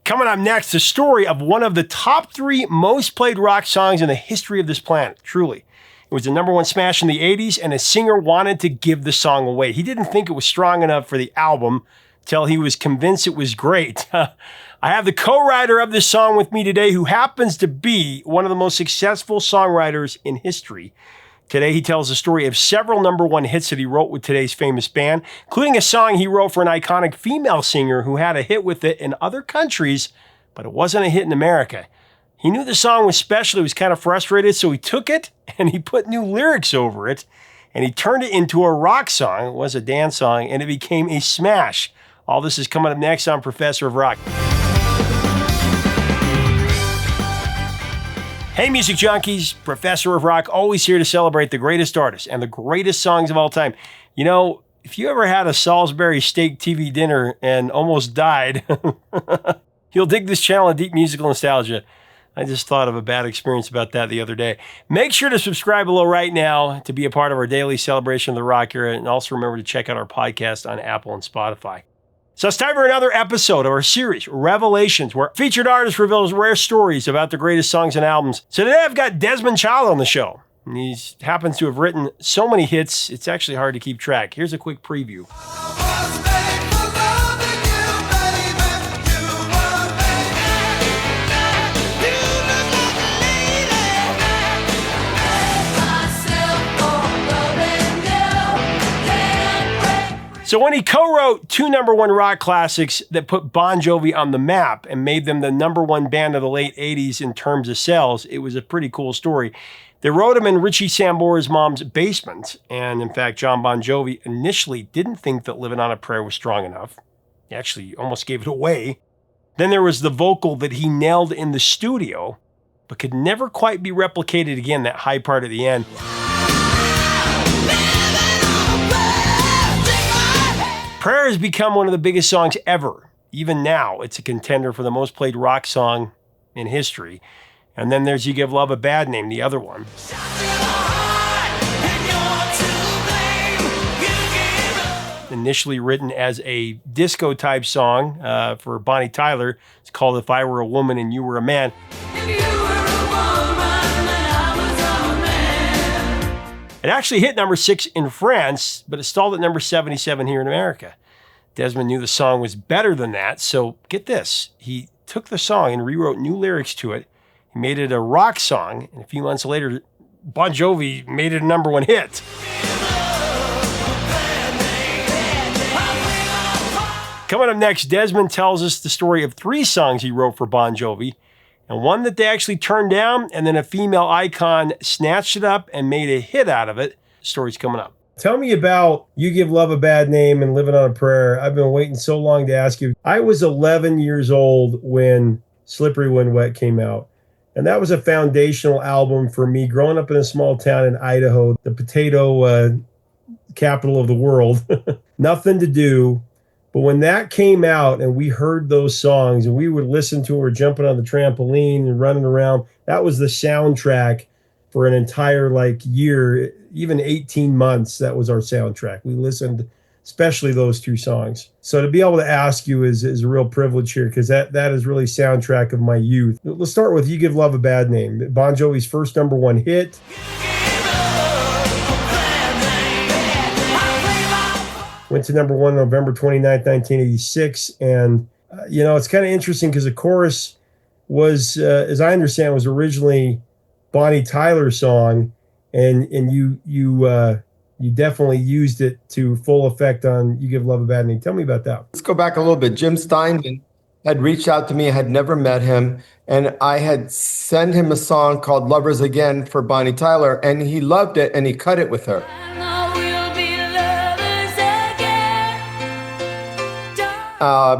Coming up next, the story of one of the top 3 most played rock songs in the history of this planet. Truly. It was the number 1 smash in the 80s, and a singer wanted to give the song away. He didn't think it was strong enough for the album till he was convinced it was great. I have the co-writer of this song with me today, who happens to be one of the most successful songwriters in history. Today, he tells the story of several number 1 hits that he wrote with today's famous band, including a song he wrote for an iconic female singer who had a hit with it in other countries, but it wasn't a hit in America. He knew the song was special. He was kind of frustrated, so he took it and he put new lyrics over it, and he turned it into a rock song. It was a dance song, and it became a smash. All this is coming up next on Professor of Rock. Hey, music junkies, Professor of Rock, always here to celebrate the greatest artists and the greatest songs of all time. You know, if you ever had a Salisbury steak TV dinner and almost died, you'll dig this channel of deep musical nostalgia. I just thought of a bad experience about that the other day. Make sure to subscribe below right now to be a part of our daily celebration of the rock era, and also remember to check out our podcast on Apple and Spotify. So it's time for another episode of our series, Revelations, where featured artist reveals rare stories about the greatest songs and albums. So today I've got Desmond Child on the show. He happens to have written so many hits, it's actually hard to keep track. Here's a quick preview. So when he co-wrote 2 number 1 rock classics that put Bon Jovi on the map and made them the number 1 band of the late 80s in terms of sales, it was a pretty cool story. They wrote him in Richie Sambora's mom's basement, and in fact, Jon Bon Jovi initially didn't think that Livin' on a Prayer was strong enough. He actually almost gave it away. Then there was the vocal that he nailed in the studio, but could never quite be replicated again, that high part at the end. Prayer has become one of the biggest songs ever. Even now, it's a contender for the most played rock song in history. And then there's You Give Love a Bad Name, the other one. Initially written as a disco-type song for Bonnie Tyler. It's called If I Were a Woman and You Were a Man. It actually hit number 6 in France, but it stalled at number 77 here in America. Desmond knew the song was better than that, so get this. He took the song and rewrote new lyrics to it. He made it a rock song, and a few months later, Bon Jovi made it a number 1 hit. Coming up next, Desmond tells us the story of 3 songs he wrote for Bon Jovi, and one that they actually turned down, and then a female icon snatched it up and made a hit out of it. The story's coming up. Tell me about You Give Love a Bad Name and Livin' on a Prayer. I've been waiting so long to ask you. I was 11 years old when Slippery When Wet came out, and that was a foundational album for me growing up in a small town in Idaho, the potato capital of the world. Nothing to do. But when that came out and we heard those songs and we would listen to it, we're jumping on the trampoline and running around, that was the soundtrack for an entire year, even 18 months. That was our soundtrack. We listened, especially those 2 songs. So to be able to ask you is a real privilege here, because that is really soundtrack of my youth. Let's start with You Give Love a Bad Name, Bon Jovi's first number 1 hit. Went to number 1 November 29th, 1986. And, it's kind of interesting because the chorus was, as I understand, was originally Bonnie Tyler's song. And you definitely used it to full effect on You Give Love a Bad Name. Tell me about that. Let's go back a little bit. Jim Steinman had reached out to me. I had never met him. And I had sent him a song called Lovers Again for Bonnie Tyler. And he loved it and he cut it with her.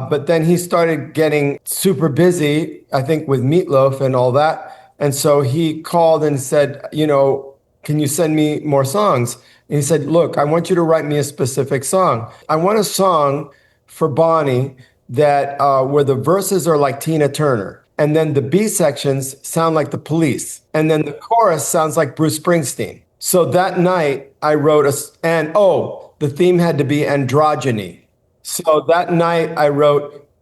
But then he started getting super busy, I think, with Meatloaf and all that. And so he called and said, can you send me more songs? And he said, look, I want you to write me a specific song. I want a song for Bonnie that where the verses are like Tina Turner. And then the B sections sound like the Police. And then the chorus sounds like Bruce Springsteen. So that night I wrote the theme had to be androgyny. So that night I wrote,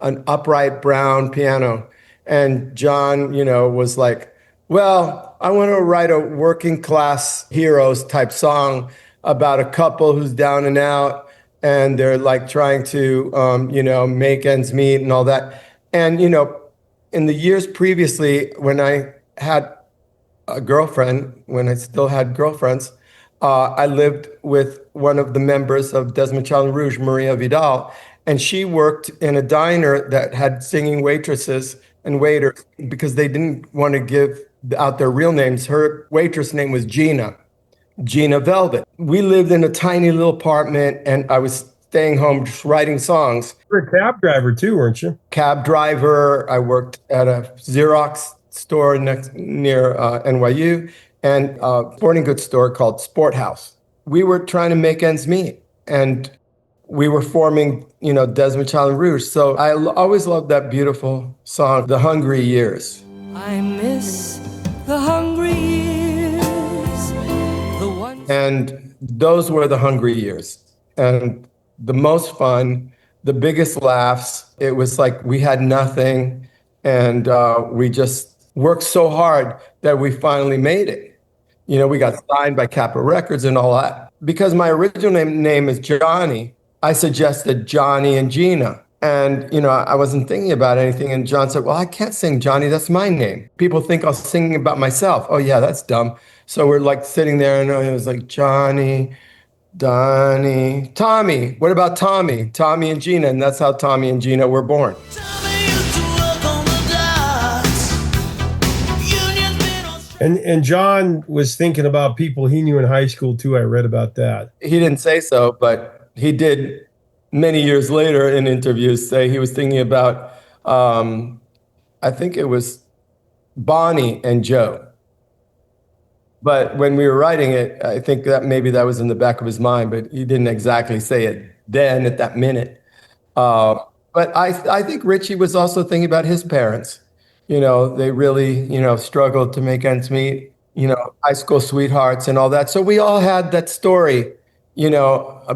an upright brown piano. And Jon, was like, well, I want to write a working class heroes type song about a couple who's down and out and they're like trying to, make ends meet and all that. And, in the years previously, when I had a girlfriend, when I still had girlfriends, I lived with one of the members of Desmond Child and Rouge, Maria Vidal, and she worked in a diner that had singing waitresses and waiters because they didn't want to give out their real names. Her waitress name was Gina Velvet. We lived in a tiny little apartment, and I was staying home just writing songs. You were a cab driver too, weren't you? Cab driver. I worked at a Xerox store near NYU and a sporting goods store called Sport House. We were trying to make ends meet, and we were forming, Desmond Child and Rouge. So I always loved that beautiful song, The Hungry Years. I miss the hungry years, the ones. And those were the hungry years. And the most fun, the biggest laughs. It was like we had nothing, and we just worked so hard that we finally made it. We got signed by Capitol Records and all that. Because my original name is Johnny, I suggested Johnny and Gina. And, I wasn't thinking about anything. And Jon said, well, I can't sing Johnny. That's my name. People think I'll sing about myself. Oh, yeah, that's dumb. So we're like sitting there and it was like Johnny, Donnie, Tommy. What about Tommy? Tommy and Gina. And that's how Tommy and Gina were born. And Jon was thinking about people he knew in high school too. I read about that. He didn't say so, but he did many years later in interviews say he was thinking about, I think it was Bonnie and Joe. But when we were writing it, I think that maybe that was in the back of his mind, but he didn't exactly say it then at that minute. But I think Richie was also thinking about his parents. They really, struggled to make ends meet, high school sweethearts and all that. So we all had that story,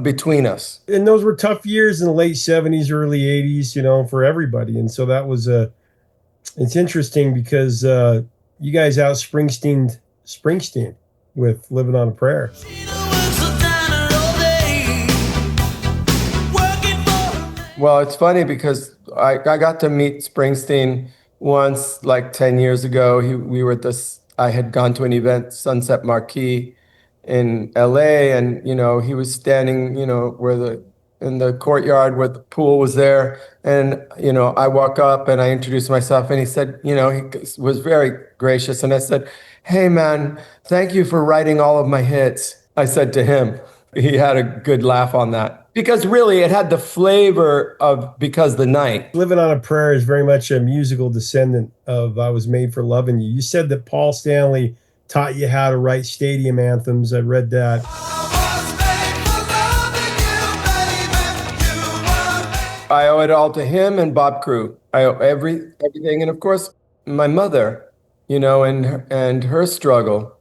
between us. And those were tough years in the late 70s, early 80s, for everybody. And so that was it's interesting because you guys out Springsteen with Living on a Prayer. Well, it's funny because I got to meet Springsteen once, like 10 years ago. We were at this, I had gone to an event, Sunset Marquee in LA, and, he was standing, in the courtyard where the pool was there. And, I walk up and I introduced myself and he said, he was very gracious. And I said, hey man, thank you for writing all of my hits. I said to him. He had a good laugh on that. Because really, it had the flavor of Because the Night. Living on a Prayer is very much a musical descendant of I Was Made for Loving You. You said that Paul Stanley taught you how to write stadium anthems. I read that. I owe it all to him and Bob Crew. I owe everything. And of course, my mother, and her struggle,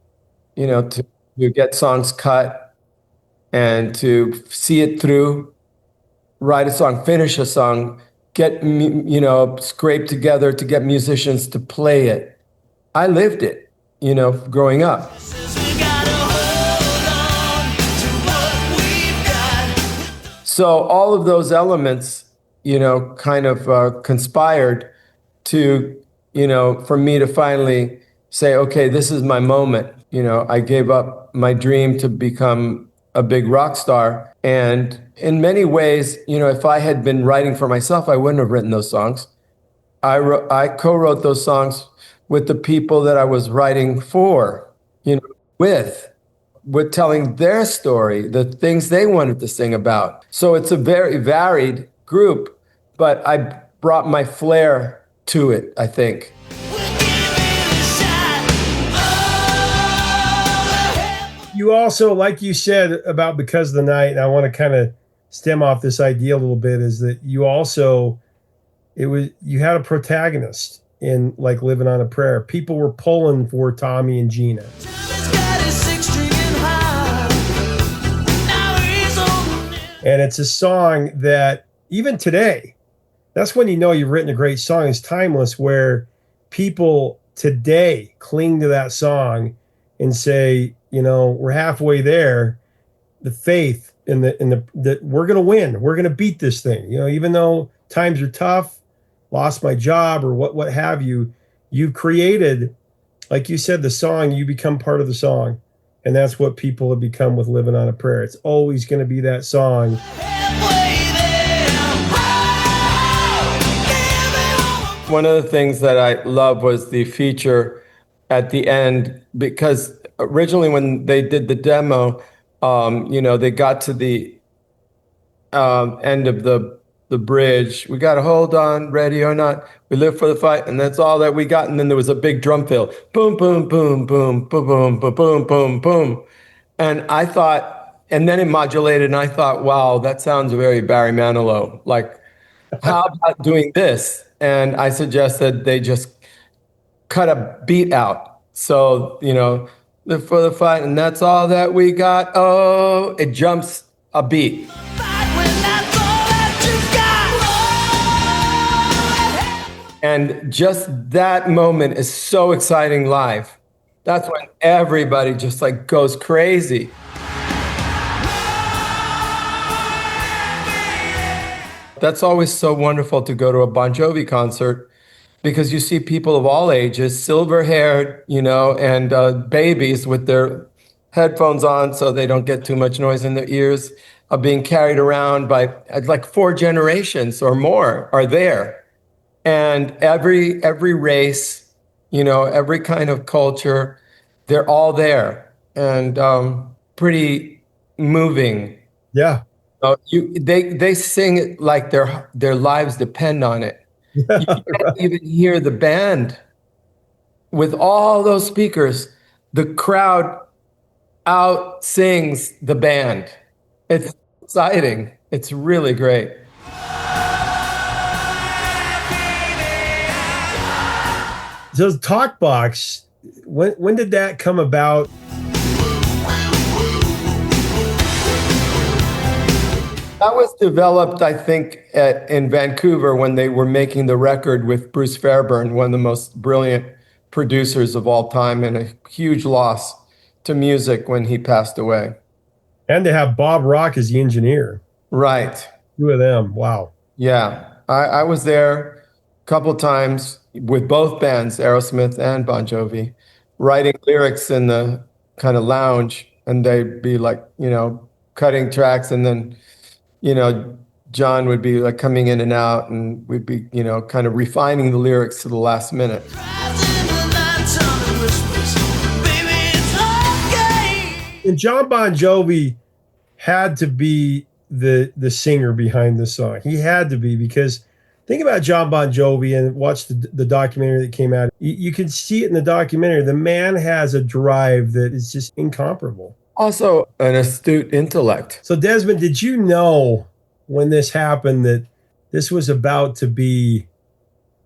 to get songs cut and to see it through, write a song, finish a song, get, scrape together to get musicians to play it. I lived it, growing up. So all of those elements, kind of conspired to, for me to finally say, okay, this is my moment. I gave up my dream to become a big rock star. And in many ways, if I had been writing for myself, I wouldn't have written those songs. I co-wrote those songs with the people that I was writing for, with telling their story, the things they wanted to sing about. So it's a very varied group, but I brought my flair to it, I think. You also, like you said about Because of the Night, and I want to kind of stem off this idea a little bit, is that you had a protagonist in like Living on a Prayer. People were pulling for Tommy and Gina. And it's a song that even today, That's when you know you've written a great song. It's timeless, where people today cling to that song and say, we're halfway there. The faith in the that we're gonna win. We're gonna beat this thing. Even though times are tough, lost my job or what have you, you've created, like you said, the song, you become part of the song. And that's what people have become with Living on a Prayer. It's always going to be that song. One of the things that I love was the feature at the end, because originally when they did the demo, they got to the end of the bridge. We got to hold on, ready or not. We live for the fight, and that's all that we got. And then there was a big drum fill, boom, boom, boom, boom, boom, boom, boom, boom, boom, boom. And I thought, and then it modulated, and I thought, wow, that sounds very Barry Manilow. Like, how about doing this? And I suggested they just cut a beat out. So, live for the fight, and that's all that we got. Oh, it jumps a beat. And just that moment is so exciting live. That's when everybody just like goes crazy. That's always so wonderful to go to a Bon Jovi concert, because you see people of all ages, silver-haired, and babies with their headphones on so they don't get too much noise in their ears, are being carried around by like 4 generations or more are there. And every race, every kind of culture, they're all there, and pretty moving. Yeah. They sing it like their lives depend on it. You can't even hear the band with all those speakers. The crowd out sings the band. It's exciting. It's really great. So Talk Box, when did that come about? That was developed, I think, in Vancouver when they were making the record with Bruce Fairbairn, one of the most brilliant producers of all time, and a huge loss to music when he passed away. And to have Bob Rock as the engineer. Right. 2 of them. Wow. Yeah. I was there a couple times with both bands, Aerosmith and Bon Jovi, writing lyrics in the kind of lounge, and they'd be like, cutting tracks, and then, John would be like coming in and out, and we'd be, kind of refining the lyrics to the last minute. And Jon Bon Jovi had to be the singer behind the song. He had to be, because think about Jon Bon Jovi and watch the documentary that came out. You can see it in the documentary. The man has a drive that is just incomparable. Also, an astute intellect. So, Desmond, did you know when this happened that this was about to be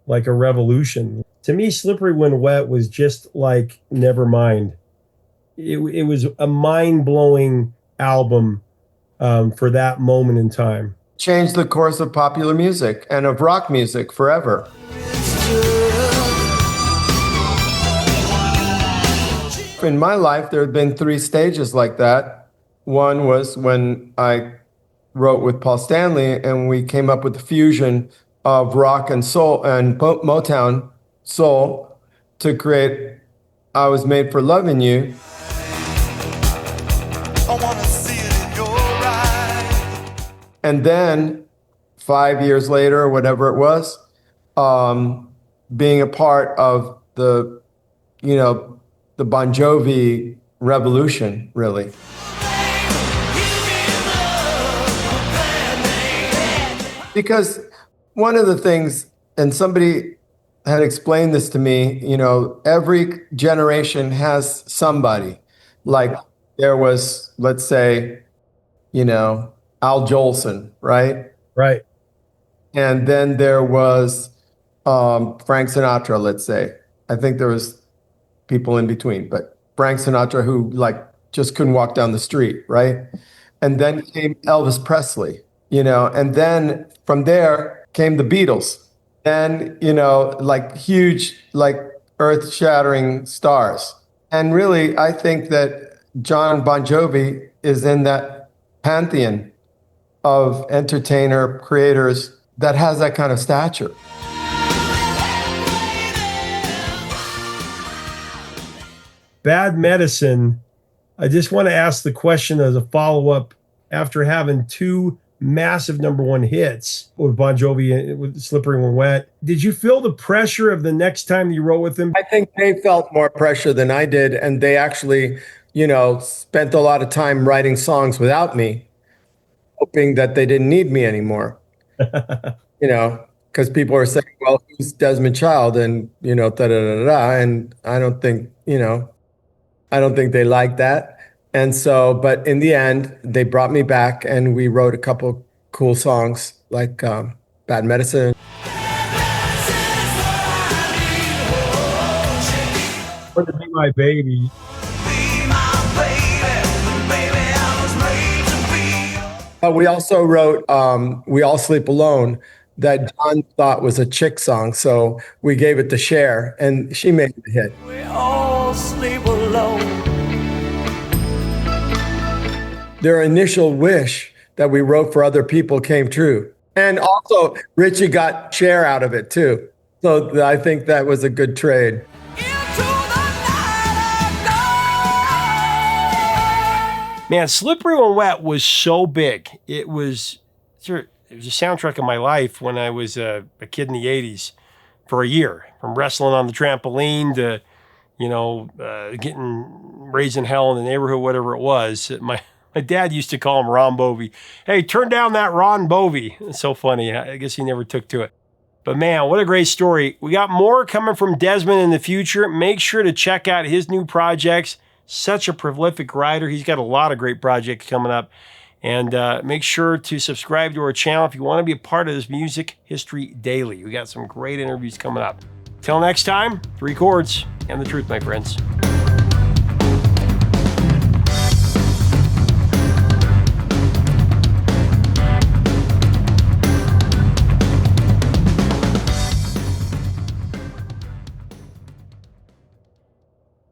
like a revolution? To me, Slippery When Wet was just like Nevermind. It was a mind-blowing album for that moment in time. Changed the course of popular music and of rock music forever. In my life, there have been 3 stages like that. One was when I wrote with Paul Stanley, and we came up with the fusion of rock and soul and Motown soul to create I Was Made for Loving You. I wanna see it in your eyes. And then 5 years later, or whatever it was, being a part of the Bon Jovi revolution, really. Because one of the things, and somebody had explained this to me, every generation has somebody. Like there was, let's say, Al Jolson, right? Right. And then there was Frank Sinatra, let's say. I think there was people in between, but Frank Sinatra, who just couldn't walk down the street, right? And then came Elvis Presley, and then from there came the Beatles. Then, you know, like huge, like earth-shattering stars. And really, I think that Jon Bon Jovi is in that pantheon of entertainer creators that has that kind of stature. Bad Medicine. I just want to ask the question as a follow-up after having two massive #1 hits with Bon Jovi with Slippery When Wet. Did you feel the pressure of the next time you wrote with him? I think they felt more pressure than I did, and they actually, you know, spent a lot of time writing songs without me, hoping that they didn't need me anymore. You know, because people are saying, well, who's Desmond Child? And, you know, da da da da. And I don't think, you know, I don't think they liked that. And so, but in the end, they brought me back and we wrote a couple cool songs like Bad Medicine. Or to Be My Baby. But we also wrote We All Sleep Alone that John thought was a chick song. So we gave it to Cher and she made the hit. We all sleep alone. Their initial wish that we wrote for other people came true. And also Richie got Cher out of it too. So I think that was a good trade. Man, Slippery When Wet was so big. It was a soundtrack of my life when I was a kid in the 80s for a year. From wrestling on the trampoline to, you know, getting raised in hell in the neighborhood, whatever it was. My dad used to call him Ron Bovey. Hey, turn down that Ron Bovey. It's so funny. I guess he never took to it. But man, what a great story. We got more coming from Desmond in the future. Make sure to check out his new projects. Such a prolific writer. He's got a lot of great projects coming up. And make sure to subscribe to our channel if you want to be a part of this Music History Daily. We got some great interviews coming up. Till next time, 3 chords and the truth, my friends.